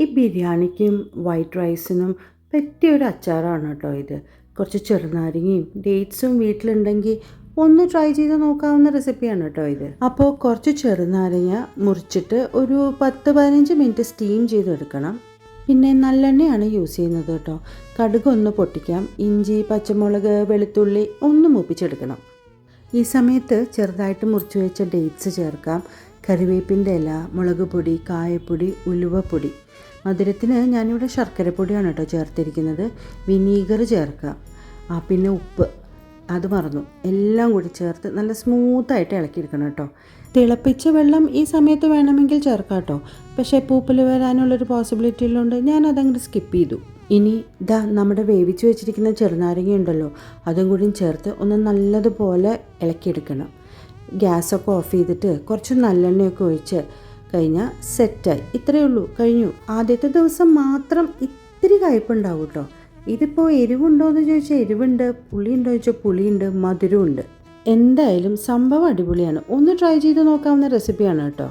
ഈ ബിരിയാണിക്കും വൈറ്റ് റൈസിനും പറ്റിയൊരു അച്ചാറാണ് കേട്ടോ ഇത്. കുറച്ച് ചെറുനാരങ്ങയും ഡേറ്റ്സും വീട്ടിലുണ്ടെങ്കിൽ ഒന്ന് ട്രൈ ചെയ്ത് നോക്കാവുന്ന റെസിപ്പിയാണ് കേട്ടോ ഇത്. അപ്പോൾ കുറച്ച് ചെറുനാരങ്ങ മുറിച്ചിട്ട് ഒരു 10-15 മിനിറ്റ് സ്റ്റീം ചെയ്തെടുക്കണം. പിന്നെ നല്ലെണ്ണയാണ് യൂസ് ചെയ്യുന്നത് കേട്ടോ. കടുക് ഒന്ന് പൊട്ടിക്കാം. ഇഞ്ചി, പച്ചമുളക്, വെളുത്തുള്ളി ഒന്ന് മൂപ്പിച്ചെടുക്കണം. ഈ സമയത്ത് ചെറുതായിട്ട് മുറിച്ച് വെച്ച ഡേറ്റ്സ് ചേർക്കാം. കറിവേപ്പിൻ്റെ ഇല, മുളക് പൊടി, കായപ്പൊടി, ഉലുവപ്പൊടി. മധുരത്തിന് ഞാനിവിടെ ശർക്കരപ്പൊടിയാണ് കേട്ടോ ചേർത്തിരിക്കുന്നത്. വിനീഗർ ചേർക്കാം. പിന്നെ ഉപ്പ്, അത് മറന്നു. എല്ലാം കൂടി ചേർത്ത് നല്ല സ്മൂത്തായിട്ട് ഇളക്കിയെടുക്കണം കേട്ടോ. തിളപ്പിച്ച വെള്ളം ഈ സമയത്ത് വേണമെങ്കിൽ ചേർക്കാം കേട്ടോ. പക്ഷേ പൂപ്പൽ വരാനുള്ളൊരു പോസിബിലിറ്റി ഉള്ളതുകൊണ്ട് ഞാനതങ്ങോട്ട് സ്കിപ്പ് ചെയ്തു. ഇനി നമ്മുടെ വേവിച്ച് വെച്ചിരിക്കുന്ന ചെറുനാരങ്ങ ഉണ്ടല്ലോ, അതും കൂടി ചേർത്ത് ഒന്ന് നല്ലതുപോലെ ഇളക്കിയെടുക്കണം. ഗ്യാസൊക്കെ ഓഫ് ചെയ്തിട്ട് കുറച്ച് നല്ലെണ്ണയൊക്കെ ഒഴിച്ച് കഴിഞ്ഞാൽ സെറ്റായി. ഇത്രയേ ഉള്ളൂ, കഴിഞ്ഞു. ആദ്യത്തെ ദിവസം മാത്രം ഇത്തിരി കയ്പുണ്ടാവും കേട്ടോ. ഇതിപ്പോൾ എരിവുണ്ടോ എന്ന് ചോദിച്ചാൽ എരിവുണ്ട്, പുളിയുണ്ടോ ചോദിച്ചാൽ പുളിയുണ്ട്, മധുരമുണ്ട്. എന്തായാലും സംഭവം അടിപൊളിയാണ്. ഒന്ന് ട്രൈ ചെയ്ത് നോക്കാവുന്ന റെസിപ്പിയാണ് കേട്ടോ.